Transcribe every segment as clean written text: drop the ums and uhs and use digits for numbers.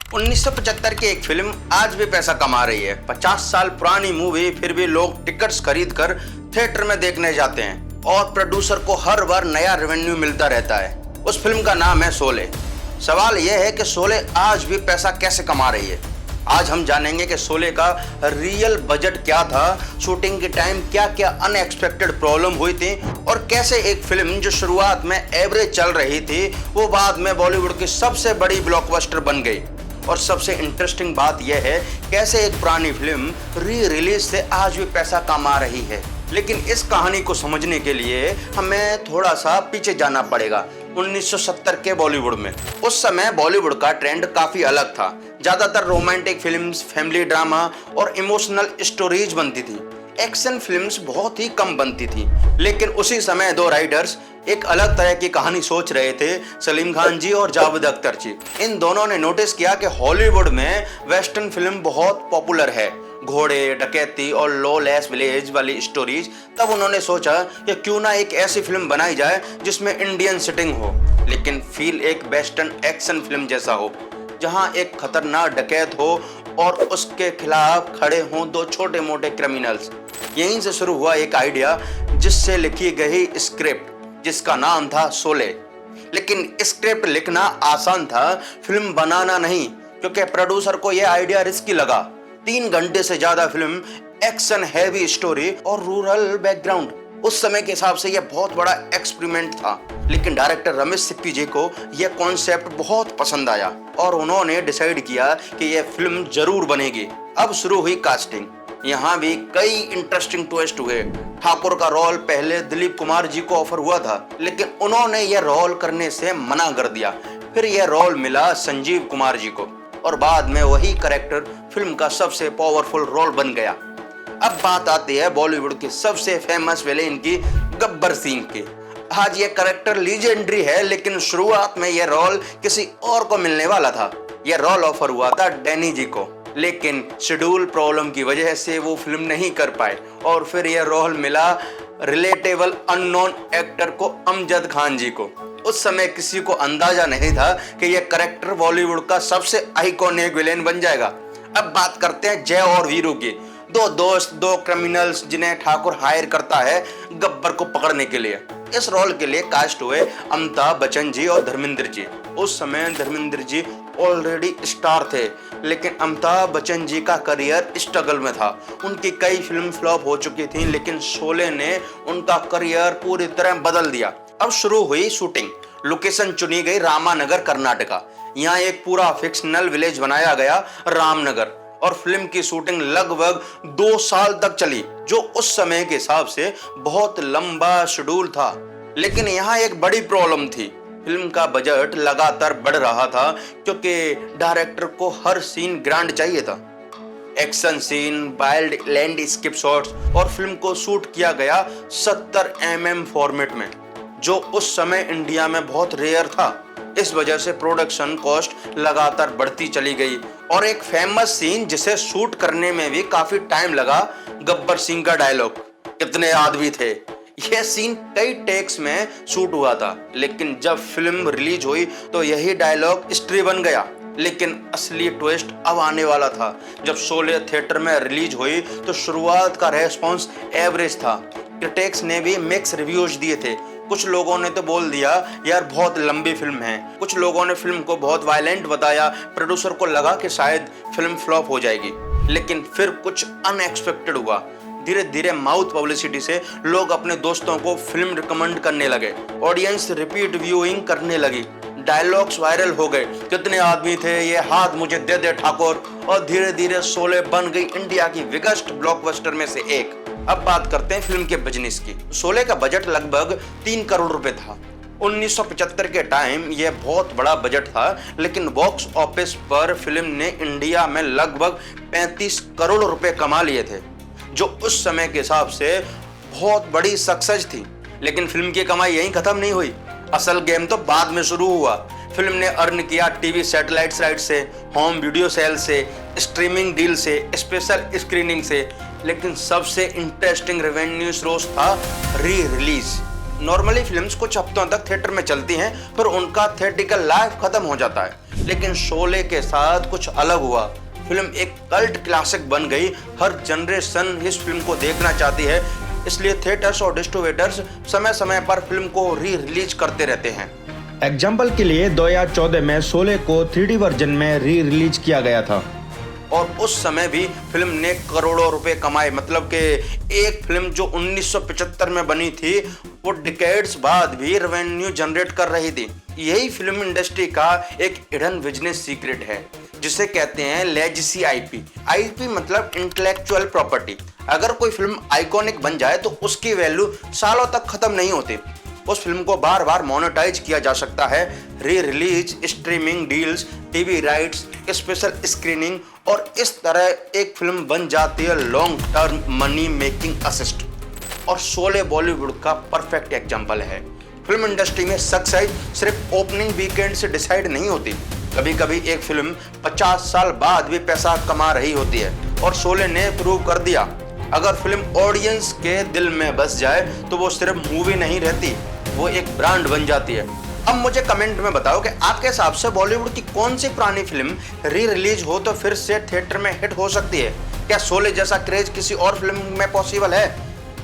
1975 की एक फिल्म आज भी पैसा कमा रही है। 50 साल पुरानी मूवी, फिर भी लोग टिकट्स खरीद कर थिएटर में देखने जाते हैं और प्रोड्यूसर को हर बार नया रेवेन्यू मिलता रहता है। उस फिल्म का नाम है शोले। सवाल यह है कि शोले आज भी पैसा कैसे कमा रही है। आज हम जानेंगे कि शोले का रियल बजट क्या था, शूटिंग के टाइम क्या क्या अनएक्सपेक्टेड प्रॉब्लम हुई थी और कैसे एक फिल्म जो शुरुआत में एवरेज चल रही थी वो बाद में बॉलीवुड की सबसे बड़ी ब्लॉकबस्टर बन गई। और सबसे इंटरेस्टिंग बात यह है कैसे एक पुरानी फिल्म री रिलीज से आज भी पैसा कमा रही है। लेकिन इस कहानी को समझने के लिए हमें थोड़ा सा पीछे जाना पड़ेगा 1970 के बॉलीवुड में। उस समय बॉलीवुड का ट्रेंड काफी अलग था। ज्यादातर रोमांटिक फिल्म्स, फैमिली ड्रामा और इमोशनल स्टोरीज बनती थी। एक्शन फिल्म्स बहुत ही कम बनती थी। लेकिन उसी समय दो राइटर्स एक अलग तरह की कहानी सोच रहे थे, सलीम खान जी और जावेद अख्तर जी। इन दोनों ने नोटिस किया कि हॉलीवुड में वेस्टर्न फिल्म बहुत पॉपुलर है, घोड़े, डकैती और लॉलेस विलेज वाली स्टोरीज। तब उन्होंने सोचा कि क्यों ना एक ऐसी फिल्म बनाई जाए जिसमें इंडियन सेटिंग हो, लेकिन फील एक वेस्टर्न एक्शन फिल्म जैसा हो, जहां एक खतरनाक डकैत हो और उसके खिलाफ खड़े हों दो छोटे मोटे क्रिमिनल्स। यहीं से शुरू हुआ एक आइडिया जिससे लिखी गई स्क्रिप्ट, जिसका नाम था शोले। लेकिन स्क्रिप्ट लिखना आसान था, फिल्म बनाना नहीं, क्योंकि प्रोड्यूसर को यह आइडिया रिस्की लगा। 3 घंटे से ज्यादा फिल्म, एक्शन हैवी स्टोरी और रूरल बैकग्राउंड, उस समय के हिसाब से यह बहुत बड़ा एक्सपेरिमेंट था। लेकिन डायरेक्टर रमेश सिप्पी जी को यह कॉन्सेप्ट बहुत पसंद आया और उन्होंने डिसाइड किया कि यह फिल्म जरूर बनेगी। अब शुरू हुई कास्टिंग। यहाँ भी कई इंटरेस्टिंग ट्विस्ट हुए। ठाकुर का रोल पहले दिलीप कुमार जी को ऑफर हुआ था, लेकिन उन्होंने यह रोल करने से मना कर दिया। फिर यह रोल मिला संजीव कुमार जी को और बाद में वही कैरेक्टर फिल्म का सबसे पावरफुल रोल बन गया। अब बात आती है बॉलीवुड की सबसे फेमस विलेन की, गब्बर सिंह की। आज ये कैरेक्टर लीजेंडरी है, लेकिन शुरुआत में यह रोल किसी और को मिलने वाला था। यह रोल ऑफर हुआ था डैनी जी को, लेकिन शेड्यूल प्रॉब्लम की वजह से वो फिल्म नहीं कर पाए और फिर यह रोल मिला रिलेटेबल अननोन एक्टर को, अमजद खान जी को। उस समय किसी को अंदाजा नहीं था कि यह कैरेक्टर बॉलीवुड का सबसे आइकॉनिक विलेन बन जाएगा। अब बात करते हैं जय और वीरू की। दो दोस्त, दो क्रिमिनल्स जिन्हें ठाकुर हायर करता है गब्बर को पकड़ने के लिए। इस रोल के लिए कास्ट हुए अमिताभ बच्चन जी और धर्मेंद्र जी। उस समय धर्मेंद्र जी ऑलरेडी स्टार थे, लेकिन अमिताभ बच्चन जी का करियर स्ट्रगल में था। उनकी कई फिल्म फ्लॉप हो चुकी थी, लेकिन शोले ने उनका करियर पूरी तरह बदल दिया। अब शुरू हुई शूटिंग। लोकेशन चुनी गई रामानगर, कर्नाटका। यहाँ एक पूरा फिक्शनल विलेज बनाया गया, रामनगर, और फिल्म की शूटिंग लगभग 2 साल तक चली, जो उस समय के हिसाब से बहुत लंबा शेड्यूल था। लेकिन यहाँ एक बड़ी प्रॉब्लम थी, फिल्म का बजट लगातार बढ़ रहा था, क्योंकि डायरेक्टर को हर सीन ग्रैंड चाहिए था। Action scene, wild landscape shots, और फिल्म को शूट किया गया 70 mm फॉर्मेट में, जो उस समय इंडिया में बहुत रेयर था। इस वजह से प्रोडक्शन कॉस्ट लगातार बढ़ती चली गई और एक फेमस सीन जिसे शूट करने में भी काफी टाइम लगा, गब्बर सिंह का डायलॉग, कितने आदमी थे। यह सीन कई टेक्स में शूट हुआ था, लेकिन जब फिल्म रिलीज हुई तो यही डायलॉग हिस्ट्री बन गया। लेकिन असली ट्विस्ट अब आने वाला था। जब शोले थिएटर में रिलीज हुई तो शुरुआत का रेस्पॉन्स एवरेज था। क्रिटिक्स ने भी मिक्स रिव्यूज दिए थे। कुछ लोगों ने तो बोल दिया यार बहुत लंबी फिल्म है, कुछ लोगों ने फिल्म को बहुत वायलेंट बताया। प्रोड्यूसर को लगा कि शायद फिल्म फ्लॉप हो जाएगी, लेकिन फिर कुछ अनएक्सपेक्टेड हुआ। धीरे धीरे माउथ पब्लिसिटी से लोग अपने दोस्तों को फिल्म रिकमेंड करने लगे, ऑडियंस रिपीट व्यूइंग करने लगी, डायलॉग्स वायरल हो गए, कितने आदमी थे, ये हाथ मुझे दे दे ठाकुर, और धीरे धीरे शोले बन गई इंडिया की बिगेस्ट ब्लॉकबस्टर में से एक। अब बात करते हैं फिल्म के बिजनेस की। शोले का बजट लगभग 3 करोड़ रुपए था। 1975 के टाइम यह बहुत बड़ा बजट था, लेकिन बॉक्स ऑफिस पर फिल्म ने इंडिया में लगभग 35 करोड़ रुपए कमा लिए थे, जो उस समय के हिसाब से बहुत बड़ी सक्सेस थी। लेकिन फिल्म की कमाई यहीं खत्म नहीं हुई, असल गेम तो बाद में शुरू हुआ। फिल्म ने अर्न किया टीवी सैटेलाइट राइट से, होम वीडियो सेल से, स्ट्रीमिंग डील से, स्पेशल स्क्रीनिंग से, लेकिन सबसे इंटरेस्टिंग रेवेन्यू सोर्स था री रिलीज। नॉर्मली फिल्म्स कुछ हफ्तों तक थिएटर में चलती हैं, फिर उनका थिएट्रिकल लाइफ खत्म हो जाता है। लेकिन शोले के साथ कुछ अलग हुआ। फिल्म एक कल्ट क्लासिक बन गई। हर जनरेशन इस फिल्म को देखना चाहती है, इसलिए थिएटर्स और डिस्ट्रीब्यूटर्स समय समय पर फिल्म को री रिलीज करते रहते हैं। एग्जाम्पल के लिए 2014 में शोले को 3D वर्जन में री रिलीज किया गया था और उस समय भी फिल्म ने करोड़ों रुपए कमाए। मतलब कि एक फिल्म जो 1975 में बनी थी वो डिकेड्स बाद भी रेवेन्यू जनरेट कर रही थी। यही फिल्म इंडस्ट्री का एक हिडन बिजनेस सीक्रेट है, जिसे कहते हैं लेजेसी आईपी। आईपी मतलब इंटेलेक्चुअल प्रॉपर्टी। अगर कोई फिल्म आइकॉनिक बन जाए तो उसकी वैल्यू सालों तक खत्म नहीं होती। उस फिल्म को बार बार मोनेटाइज किया जा सकता है। Re release, streaming deals, TV rights, special screening, और इस तरह एक फिल्म बन जाती है long term money making assist. और शोले बॉलीवुड का परफेक्ट एग्जाम्पल है। फिल्म इंडस्ट्री में सक्सेस सिर्फ ओपनिंग वीकेंड से डिसाइड नहीं होती। कभी कभी एक फिल्म 50 साल बाद भी पैसा कमा रही होती है, और शोले ने प्रूव कर दिया। अगर फिल्म ऑडियंस के दिल में बस जाए तो वो सिर्फ मूवी नहीं रहती, वो एक ब्रांड बन जाती है। अब मुझे कमेंट में बताओ कि आपके हिसाब से बॉलीवुड की कौन सी पुरानी फिल्म री रिलीज हो तो फिर से थिएटर में हिट हो सकती है? क्या शोले जैसा क्रेज किसी और फिल्म में पॉसिबल है?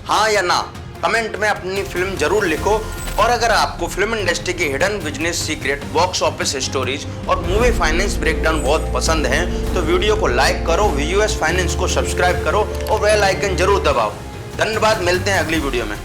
हाँ या ना? कमेंट में अपनी फिल्म जरूर लिखो। और अगर आपको फिल्म इंडस्ट्री की hidden business secret, box office stories और मूवी फाइनेंस ब्रेकडाउन बहुत पसंद हैं तो वीडियो को लाइक करो, VUS फाइनेंस को सब्सक्राइब करो और बेल आइकन जरूर दबाओ। धन्यवाद, मिलते हैं अगली वीडियो में।